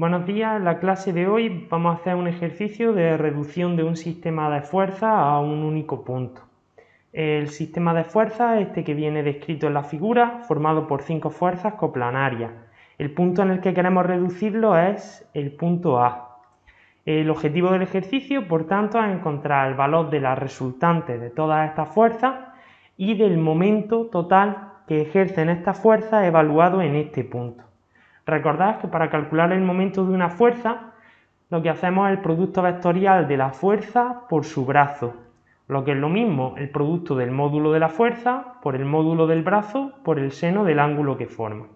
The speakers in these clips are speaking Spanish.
Buenos días, en la clase de hoy vamos a hacer un ejercicio de reducción de un sistema de fuerzas a un único punto. El sistema de fuerzas es este que viene descrito en la figura, formado por 5 fuerzas coplanarias. El punto en el que queremos reducirlo es el punto A. El objetivo del ejercicio, por tanto, es encontrar el valor de la resultante de todas estas fuerzas y del momento total que ejercen estas fuerzas evaluado en este punto. Recordad que para calcular el momento de una fuerza, lo que hacemos es el producto vectorial de la fuerza por su brazo, lo que es lo mismo, el producto del módulo de la fuerza por el módulo del brazo por el seno del ángulo que forma.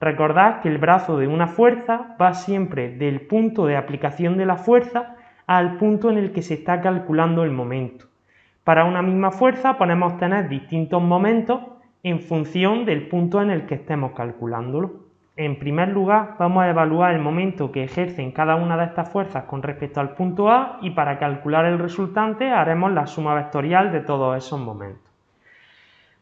Recordad que el brazo de una fuerza va siempre del punto de aplicación de la fuerza al punto en el que se está calculando el momento. Para una misma fuerza podemos tener distintos momentos en función del punto en el que estemos calculándolo. En primer lugar, vamos a evaluar el momento que ejercen cada una de estas fuerzas con respecto al punto A y para calcular el resultante haremos la suma vectorial de todos esos momentos.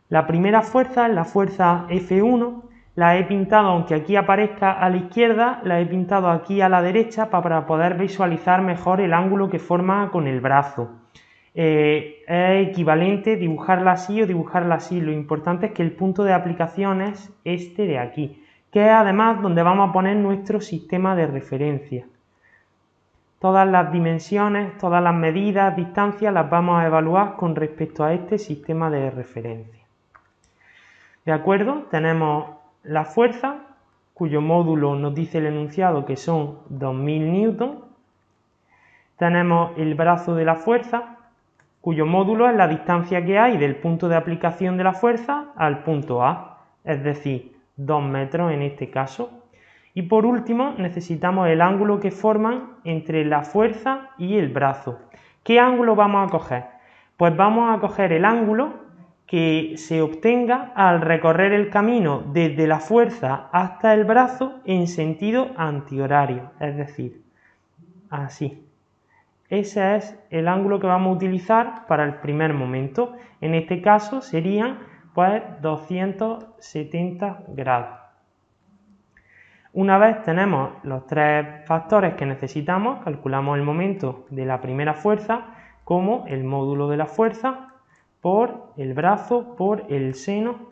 La primera fuerza es la fuerza F1, la he pintado, aunque aquí aparezca a la izquierda, la he pintado aquí a la derecha para poder visualizar mejor el ángulo que forma con el brazo. Es equivalente dibujarla así o dibujarla así, lo importante es que el punto de aplicación es este de aquí, que es además donde vamos a poner nuestro sistema de referencia. Todas las dimensiones, todas las medidas, distancias, las vamos a evaluar con respecto a este sistema de referencia. ¿De acuerdo? Tenemos la fuerza, cuyo módulo nos dice el enunciado que son 2000 newton. Tenemos el brazo de la fuerza, cuyo módulo es la distancia que hay del punto de aplicación de la fuerza al punto A, es decir, 2 metros en este caso. Y por último necesitamos el ángulo que forman entre la fuerza y el brazo. ¿Qué ángulo vamos a coger? Pues vamos a coger el ángulo que se obtenga al recorrer el camino desde la fuerza hasta el brazo en sentido antihorario, es decir, así. Ese es el ángulo que vamos a utilizar para el primer momento. En este caso serían pues 270 grados. Una vez tenemos los tres factores que necesitamos, calculamos el momento de la primera fuerza como el módulo de la fuerza por el brazo por el seno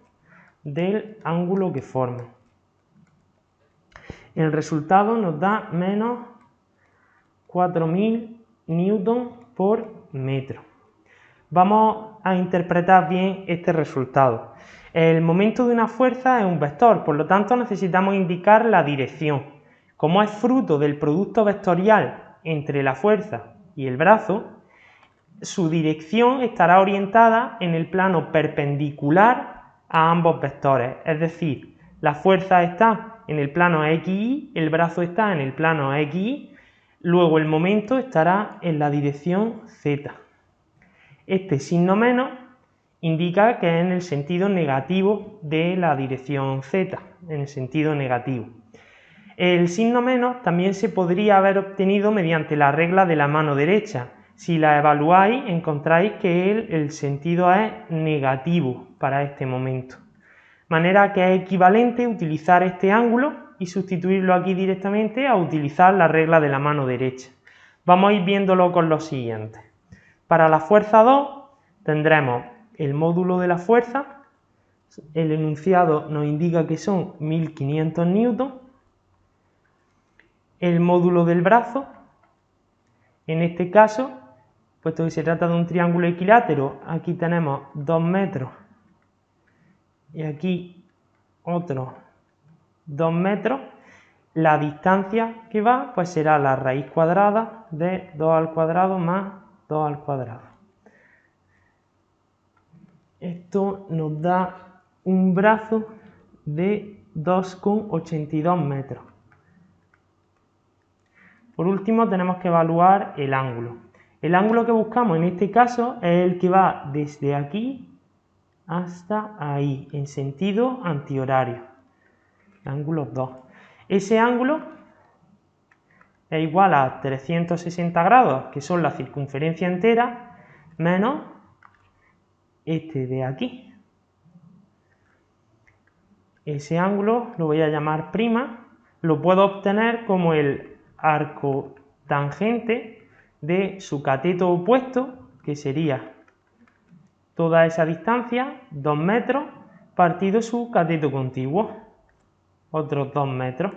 del ángulo que forma. El resultado nos da menos 4000 newton por metro. Vamos a interpretar bien este resultado. El momento de una fuerza es un vector, por lo tanto necesitamos indicar la dirección. Como es fruto del producto vectorial entre la fuerza y el brazo, su dirección estará orientada en el plano perpendicular a ambos vectores, es decir, la fuerza está en el plano XY, el brazo está en el plano XY, luego el momento estará en la dirección Z. Este signo menos indica que es en el sentido negativo de la dirección Z, en el sentido negativo. El signo menos también se podría haber obtenido mediante la regla de la mano derecha. Si la evaluáis, encontráis que el sentido es negativo para este momento. De manera que es equivalente utilizar este ángulo y sustituirlo aquí directamente a utilizar la regla de la mano derecha. Vamos a ir viéndolo con lo siguiente. Para la fuerza 2 tendremos el módulo de la fuerza, el enunciado nos indica que son 1500 newton, el módulo del brazo, en este caso, puesto que se trata de un triángulo equilátero, aquí tenemos 2 metros y aquí otros 2 metros, la distancia que va pues será la raíz cuadrada de 2 al cuadrado más 2 al cuadrado. Esto nos da un brazo de 2,82 metros. Por último tenemos que evaluar el ángulo. El ángulo que buscamos en este caso es el que va desde aquí hasta ahí, en sentido antihorario. Ángulo 2. Ese ángulo es igual a 360 grados, que son la circunferencia entera, menos este de aquí. Ese ángulo lo voy a llamar prima, lo puedo obtener como el arco tangente de su cateto opuesto, que sería toda esa distancia, 2 metros, partido su cateto contiguo, otros 2 metros.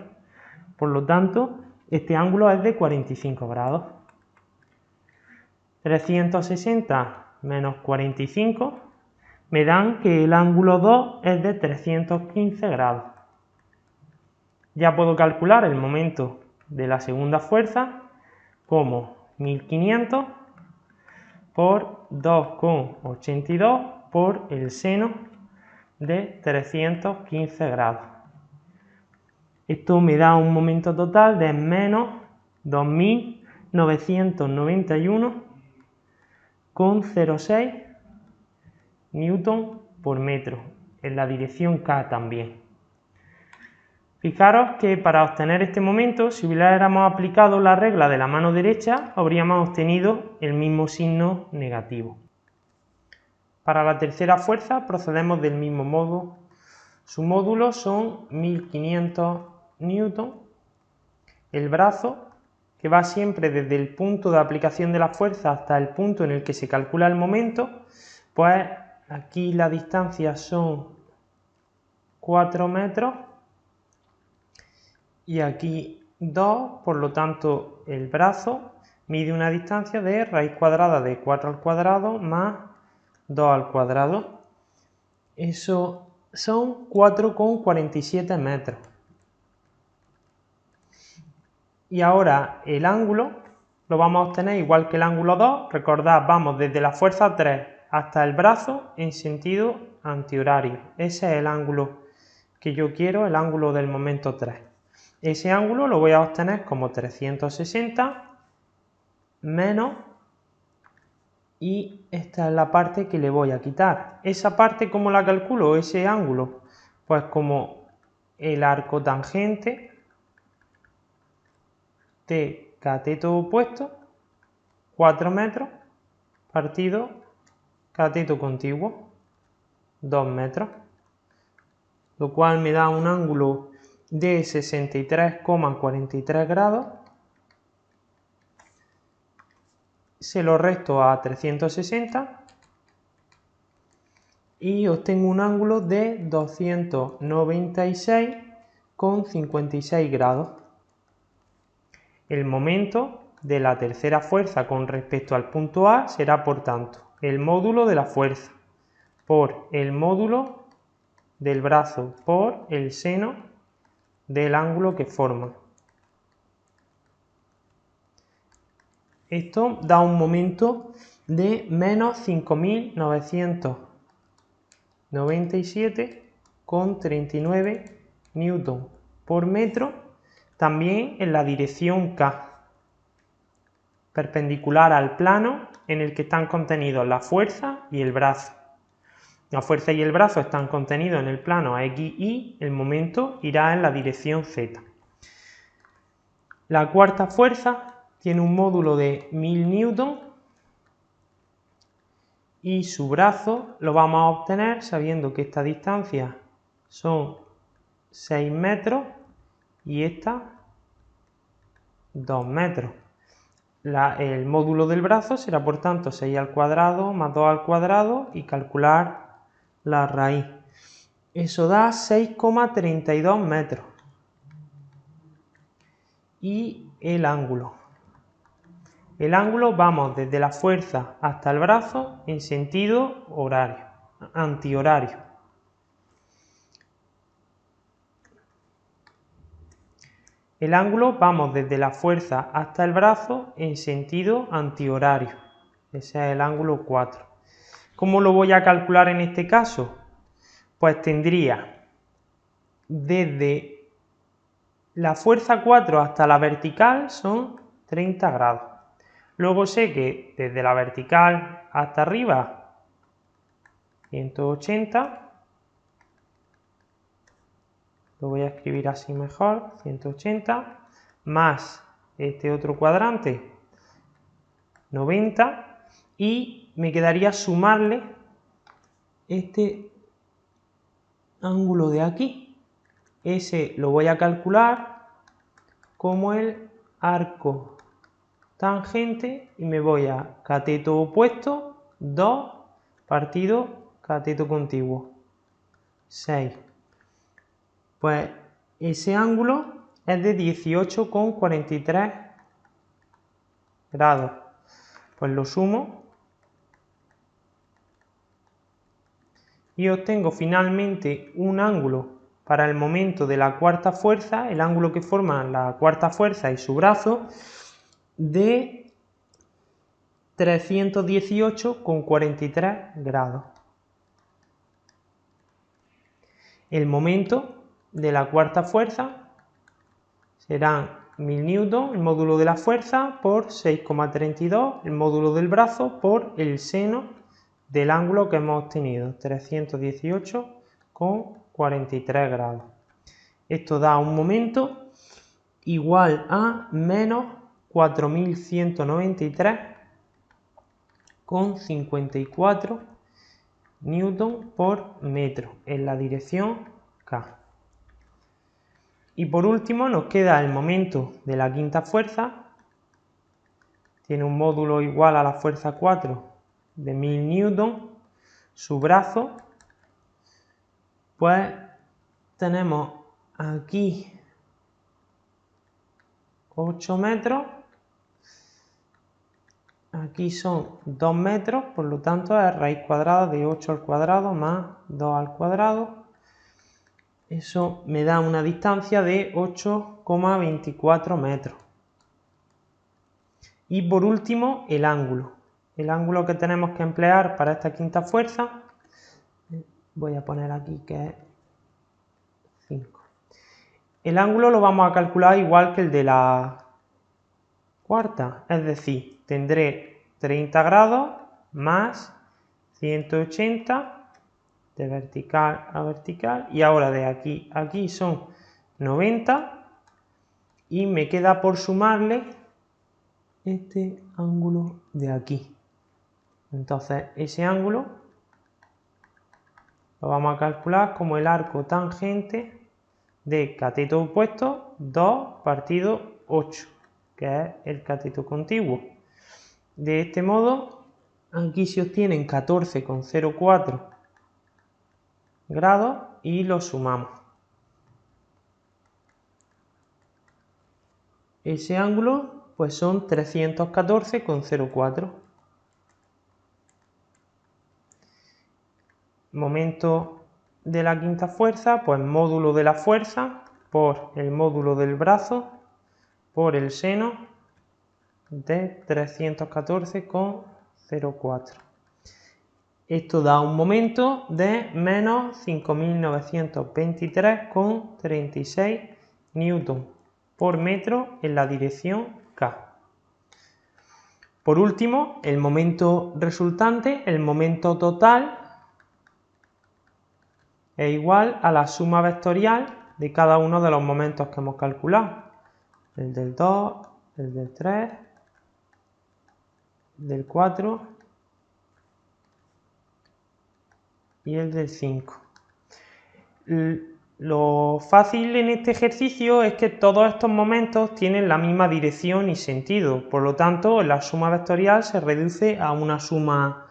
Por lo tanto, este ángulo es de 45 grados. 360 menos 45 me dan que el ángulo 2 es de 315 grados. Ya puedo calcular el momento de la segunda fuerza como 1500 por 2,82 por el seno de 315 grados. Esto me da un momento total de menos 2991,06 newton por metro, en la dirección K también. Fijaros que para obtener este momento, si hubiéramos aplicado la regla de la mano derecha, habríamos obtenido el mismo signo negativo. Para la tercera fuerza procedemos del mismo modo. Su módulo son 1500 newton. El brazo, que va siempre desde el punto de aplicación de la fuerza hasta el punto en el que se calcula el momento, pues aquí la distancia son 4 metros y aquí 2, por lo tanto el brazo mide una distancia de raíz cuadrada de 4 al cuadrado más 2 al cuadrado. Eso son 4,47 metros. Y ahora el ángulo lo vamos a obtener igual que el ángulo 2. Recordad, vamos desde la fuerza 3 hasta el brazo en sentido antihorario. Ese es el ángulo que yo quiero, el ángulo del momento 3. Ese ángulo lo voy a obtener como 360 menos, y esta es la parte que le voy a quitar. Esa parte, ¿cómo la calculo? Ese ángulo, pues como el arco tangente de cateto opuesto, 4 metros, partido cateto contiguo, 2 metros, lo cual me da un ángulo de 63,43 grados. Se lo resto a 360 y obtengo un ángulo de 296,56 grados. El momento de la tercera fuerza con respecto al punto A será, por tanto, el módulo de la fuerza por el módulo del brazo por el seno del ángulo que forma. Esto da un momento de menos 5.997,39 newton por metro, también en la dirección K, perpendicular al plano en el que están contenidos la fuerza y el brazo. La fuerza y el brazo están contenidos en el plano X, Y, el momento irá en la dirección Z. La cuarta fuerza tiene un módulo de 1000 newton y su brazo lo vamos a obtener sabiendo que esta distancia son 6 metros y esta 2 metros. El módulo del brazo será, por tanto, 6 al cuadrado más 2 al cuadrado y calcular la raíz. Eso da 6,32 metros. Y el ángulo. El ángulo vamos desde la fuerza hasta el brazo en sentido horario, antihorario. El ángulo vamos desde la fuerza hasta el brazo en sentido antihorario. Ese es el ángulo 4. ¿Cómo lo voy a calcular en este caso? Pues tendría desde la fuerza 4 hasta la vertical son 30 grados. Luego sé que desde la vertical hasta arriba 180, lo voy a escribir así mejor, 180, más este otro cuadrante 90, y me quedaría sumarle este ángulo de aquí. Ese lo voy a calcular como el arco tangente y me voy a cateto opuesto, 2 partido cateto contiguo, 6. Pues ese ángulo es de 18,43 grados. Pues lo sumo y obtengo finalmente un ángulo para el momento de la cuarta fuerza, el ángulo que forman la cuarta fuerza y su brazo, de 318,43 grados. El momento de la cuarta fuerza serán 1000 newton, el módulo de la fuerza, por 6,32, el módulo del brazo, por el seno del ángulo que hemos obtenido, 318,43 grados. Esto da un momento igual a menos 4193,54 newton por metro en la dirección K. Y por último nos queda el momento de la quinta fuerza. Tiene un módulo igual a la fuerza 4 de 1000 newton. Su brazo, pues tenemos aquí 8 metros. Aquí son 2 metros, por lo tanto es raíz cuadrada de 8 al cuadrado más 2 al cuadrado. Eso me da una distancia de 8,24 metros. Y por último, el ángulo. El ángulo que tenemos que emplear para esta quinta fuerza, voy a poner aquí que es 5. El ángulo lo vamos a calcular igual que el de la cuarta, es decir, tendré 30 grados más 180 de vertical a vertical, y ahora de aquí a aquí son 90 y me queda por sumarle este ángulo de aquí. Entonces ese ángulo lo vamos a calcular como el arco tangente de cateto opuesto 2 partido 8, que es el cateto contiguo. De este modo aquí se obtienen 14,04 grados y lo sumamos. Ese ángulo pues son 314,04. Momento de la quinta fuerza, pues módulo de la fuerza por el módulo del brazo por el seno de 314,04. Esto da un momento de menos 5.923,36 newton por metro en la dirección K. Por último, el momento resultante, el momento total, es igual a la suma vectorial de cada uno de los momentos que hemos calculado. El del 2, el del 3, el del 4 y el del 5. Lo fácil en este ejercicio es que todos estos momentos tienen la misma dirección y sentido, por lo tanto la suma vectorial se reduce a una suma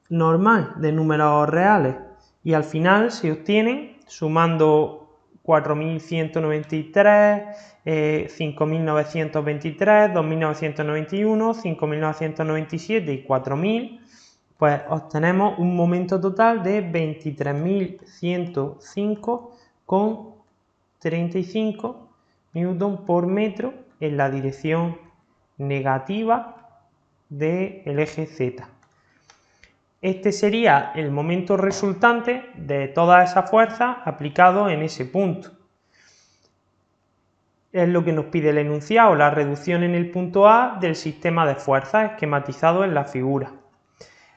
normal de números reales y al final se obtienen sumando 4.193, 5.923, 2.991, 5.997 y 4.000, pues obtenemos un momento total de 23.105,35 newton por metro en la dirección negativa del eje Z. Este sería el momento resultante de toda esa fuerza aplicado en ese punto. Es lo que nos pide el enunciado, la reducción en el punto A del sistema de fuerzas esquematizado en la figura.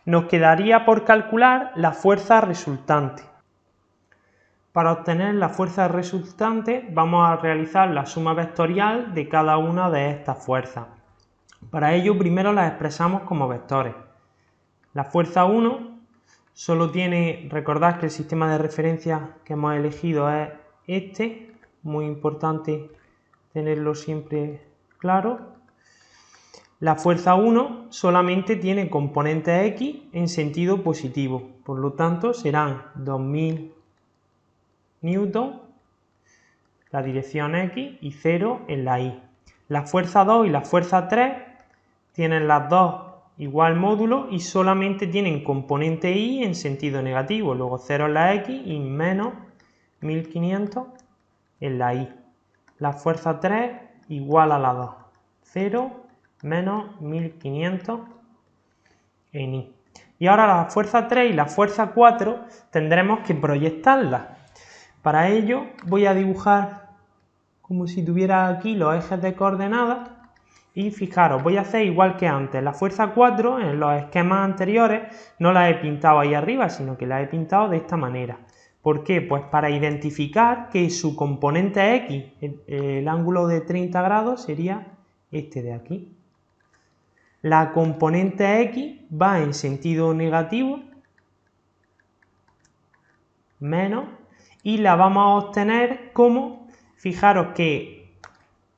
Nos quedaría por calcular la fuerza resultante. Para obtener la fuerza resultante vamos a realizar la suma vectorial de cada una de estas fuerzas. Para ello primero las expresamos como vectores. La fuerza 1 solo tiene, recordad que el sistema de referencia que hemos elegido es este, muy importante tenerlo siempre claro. La fuerza 1 solamente tiene componente X en sentido positivo, por lo tanto serán 2000 newton, la dirección X, y 0 en la Y. La fuerza 2 y la fuerza 3 tienen las dos igual módulo y solamente tienen componente Y en sentido negativo, luego 0 en la X y menos 1500 en la Y. La fuerza 3 igual a la 2, 0 menos 1500 en Y. Y ahora la fuerza 3 y la fuerza 4 tendremos que proyectarlas. Para ello voy a dibujar como si tuviera aquí los ejes de coordenadas y fijaros, voy a hacer igual que antes. La fuerza 4 en los esquemas anteriores no la he pintado ahí arriba, sino que la he pintado de esta manera. ¿Por qué? Pues para identificar que su componente X, el ángulo de 30 grados, sería este de aquí. La componente X va en sentido negativo, menos, y la vamos a obtener como, fijaros que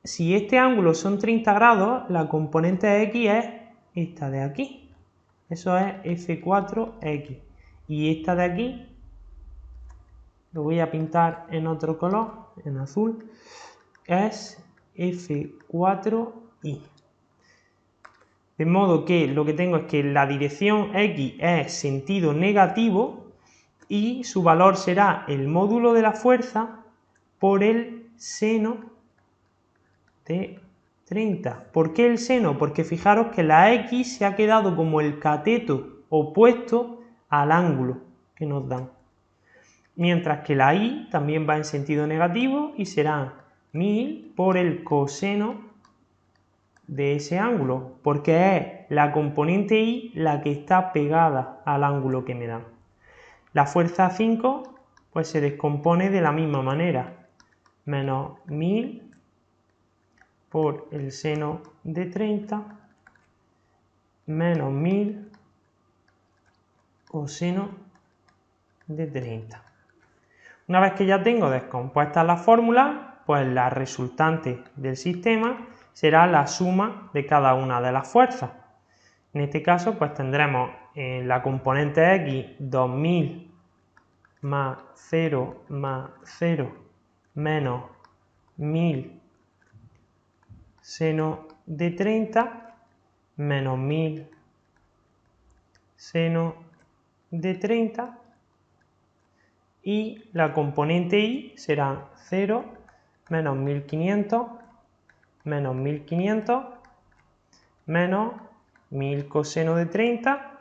si este ángulo son 30 grados, la componente X es esta de aquí. Eso es F4X. Y esta de aquí, lo voy a pintar en otro color, en azul, es F4Y. De modo que lo que tengo es que la dirección X es sentido negativo y su valor será el módulo de la fuerza por el seno de 30. ¿Por qué el seno? Porque fijaros que la X se ha quedado como el cateto opuesto al ángulo que nos dan. Mientras que la Y también va en sentido negativo y será 1000 por el coseno de ese ángulo, porque es la componente Y la que está pegada al ángulo que me dan. La fuerza 5 pues se descompone de la misma manera, menos 1000 por el seno de 30 menos 1000 coseno de 30. Una vez que ya tengo descompuestas las fórmulas, pues la resultante del sistema será la suma de cada una de las fuerzas. En este caso, pues tendremos en la componente X 2000 más 0 menos 1000 seno de 30 menos 1000 seno de 30 y la componente Y será 0 menos 1500 menos 1500 menos 1000 coseno de 30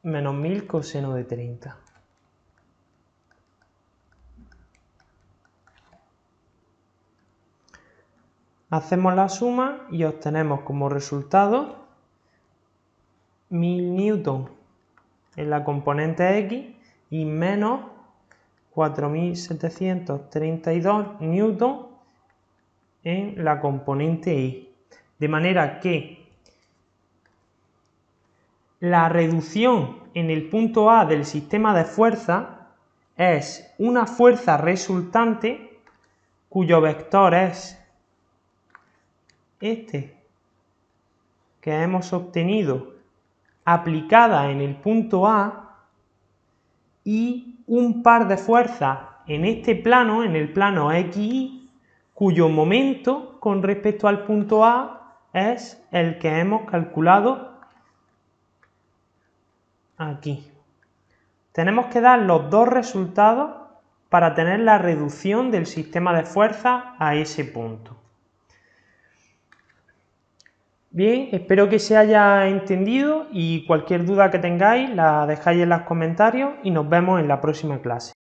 menos 1000 coseno de 30. Hacemos la suma y obtenemos como resultado 1000 newton en la componente X y menos 4732 newton en la componente Y. De manera que la reducción en el punto A del sistema de fuerza es una fuerza resultante cuyo vector es este que hemos obtenido aplicada en el punto A y un par de fuerzas en este plano, en el plano XY, cuyo momento con respecto al punto A es el que hemos calculado aquí. Tenemos que dar los dos resultados para tener la reducción del sistema de fuerza a ese punto. Bien, espero que se haya entendido y cualquier duda que tengáis la dejáis en los comentarios y nos vemos en la próxima clase.